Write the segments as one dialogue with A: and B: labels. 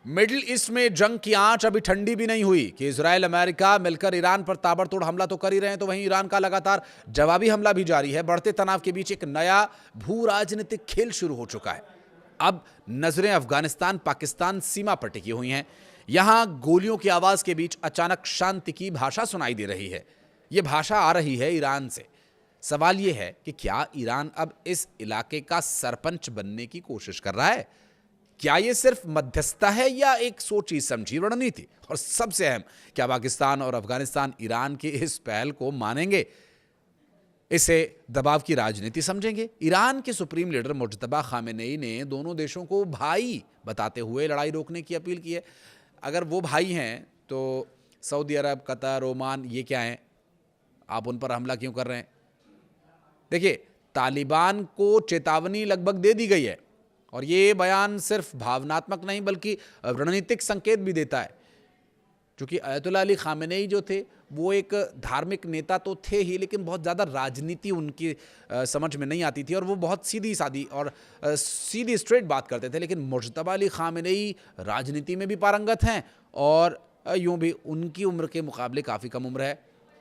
A: Middle east में जंग की आंच अभी ठंडी भी नहीं हुई कि इजराइल अमेरिका मिलकर ईरान पर ताबड़तोड़ हमला तो कर ही रहे हैं, तो वहीं ईरान का लगातार जवाबी हमला भी जारी है। बढ़ते तनाव के बीच एक नया भू राजनीतिक खेल शुरू हो चुका है। अब नजरें अफगानिस्तान पाकिस्तान सीमा पर टिकी हुई हैं। यहां गोलियों की आवाज के बीच अचानक शांति की भाषा सुनाई दे रही है। यह भाषा आ रही है ईरान से। सवाल यह है कि क्या ईरान अब इस इलाके का सरपंच बनने की कोशिश कर रहा है? क्या यह सिर्फ मध्यस्थता है या एक सोची समझी रणनीति? और सबसे अहम, क्या पाकिस्तान और अफगानिस्तान ईरान की इस पहल को मानेंगे, इसे दबाव की राजनीति समझेंगे? ईरान के सुप्रीम लीडर मुज्तबा खामेनेई ने दोनों देशों को भाई बताते हुए लड़ाई रोकने की अपील की है। अगर वो भाई हैं तो सऊदी अरब, कतर, ओमान ये क्या हैं? आप उन पर हमला क्यों कर रहे हैं? देखिए, तालिबान को चेतावनी लगभग दे दी गई है और ये बयान सिर्फ भावनात्मक नहीं बल्कि रणनीतिक संकेत भी देता है। क्योंकि अयतुल्ला अली खामेनेई जो थे वो एक धार्मिक नेता तो थे ही, लेकिन बहुत ज़्यादा राजनीति उनकी समझ में नहीं आती थी और वो बहुत सीधी सादी और सीधी स्ट्रेट बात करते थे। लेकिन मुज्तबा अली खामेनेई राजनीति में भी पारंगत हैं और यूँ भी उनकी उम्र के मुकाबले काफ़ी कम उम्र है,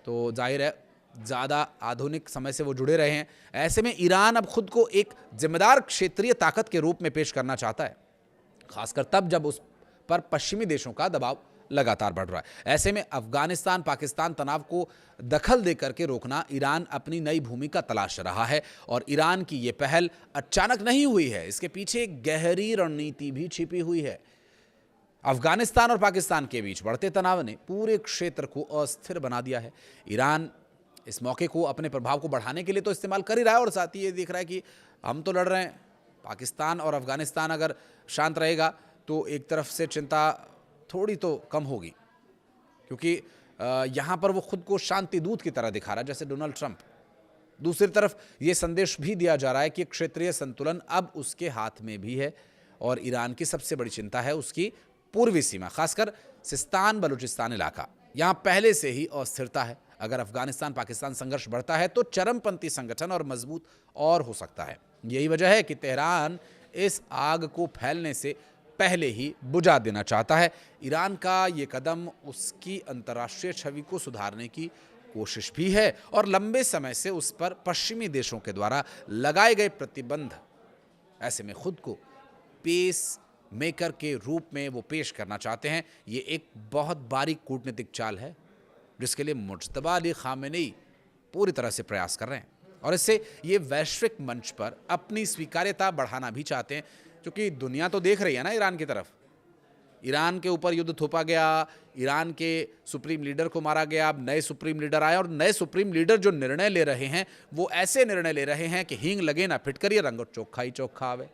A: तो जाहिर है ज़्यादा आधुनिक समय से वो जुड़े रहे हैं। ऐसे में ईरान अब खुद को एक जिम्मेदार क्षेत्रीय ताकत के रूप में पेश करना चाहता है, खासकर तब जब उस पर पश्चिमी देशों का दबाव लगातार बढ़ रहा है। ऐसे में अफगानिस्तान पाकिस्तान तनाव को दखल देकर के रोकना ईरान अपनी नई भूमिका तलाश रहा है। और ईरान की ये पहल अचानक नहीं हुई है, इसके पीछे एक गहरी रणनीति भी छिपी हुई है। अफगानिस्तान और पाकिस्तान के बीच बढ़ते तनाव ने पूरे क्षेत्र को अस्थिर बना दिया है। ईरान इस मौके को अपने प्रभाव को बढ़ाने के लिए तो इस्तेमाल कर ही रहा है और साथ ही ये देख रहा है कि हम तो लड़ रहे हैं, पाकिस्तान और अफगानिस्तान अगर शांत रहेगा तो एक तरफ से चिंता थोड़ी तो कम होगी, क्योंकि यहाँ पर वो खुद को शांति दूत की तरह दिखा रहा है जैसे डोनाल्ड ट्रंप। दूसरी तरफ ये संदेश भी दिया जा रहा है कि क्षेत्रीय संतुलन अब उसके हाथ में भी है और ईरान की सबसे बड़ी चिंता है उसकी पूर्वी सीमा, खासकर सिस्तान बलूचिस्तान इलाका। यहाँ पहले से ही अस्थिरता है। अगर अफगानिस्तान पाकिस्तान संघर्ष बढ़ता है तो चरमपंथी संगठन और मजबूत और हो सकता है। यही वजह है कि तेहरान इस आग को फैलने से पहले ही बुझा देना चाहता है। ईरान का ये कदम उसकी अंतर्राष्ट्रीय छवि को सुधारने की कोशिश भी है और लंबे समय से उस पर पश्चिमी देशों के द्वारा लगाए गए प्रतिबंध, ऐसे में खुद को पेस मेकर के रूप में वो पेश करना चाहते हैं। ये एक बहुत बारीक कूटनीतिक चाल है जिसके लिए मुज्तबा अली खामेनेई पूरी तरह से प्रयास कर रहे हैं और इससे ये वैश्विक मंच पर अपनी स्वीकार्यता बढ़ाना भी चाहते हैं, क्योंकि दुनिया तो देख रही है ना ईरान की तरफ। ईरान के ऊपर युद्ध थोपा गया, ईरान के सुप्रीम लीडर को मारा गया, अब नए सुप्रीम लीडर आए और नए सुप्रीम लीडर जो निर्णय ले रहे हैं वो ऐसे निर्णय ले रहे हैं कि हींग लगे ना फिटकर ये रंग चोखा ही चोखा आवे।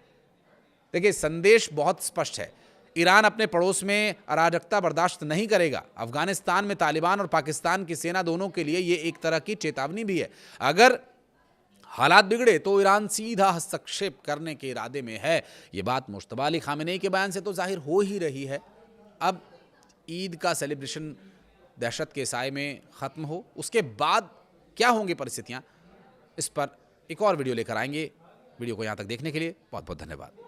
A: देखिए, संदेश बहुत स्पष्ट है। ईरान अपने पड़ोस में अराजकता बर्दाश्त नहीं करेगा। अफगानिस्तान में तालिबान और पाकिस्तान की सेना दोनों के लिए ये एक तरह की चेतावनी भी है। अगर हालात बिगड़े तो ईरान सीधा हस्तक्षेप करने के इरादे में है। ये बात मुज्तबा अली खामेनेई के बयान से तो जाहिर हो ही रही है। अब ईद का सेलिब्रेशन दहशत के साए में ख़त्म हो, उसके बाद क्या होंगी परिस्थितियाँ, इस पर एक और वीडियो लेकर आएंगे। वीडियो को यहाँ तक देखने के लिए बहुत बहुत धन्यवाद।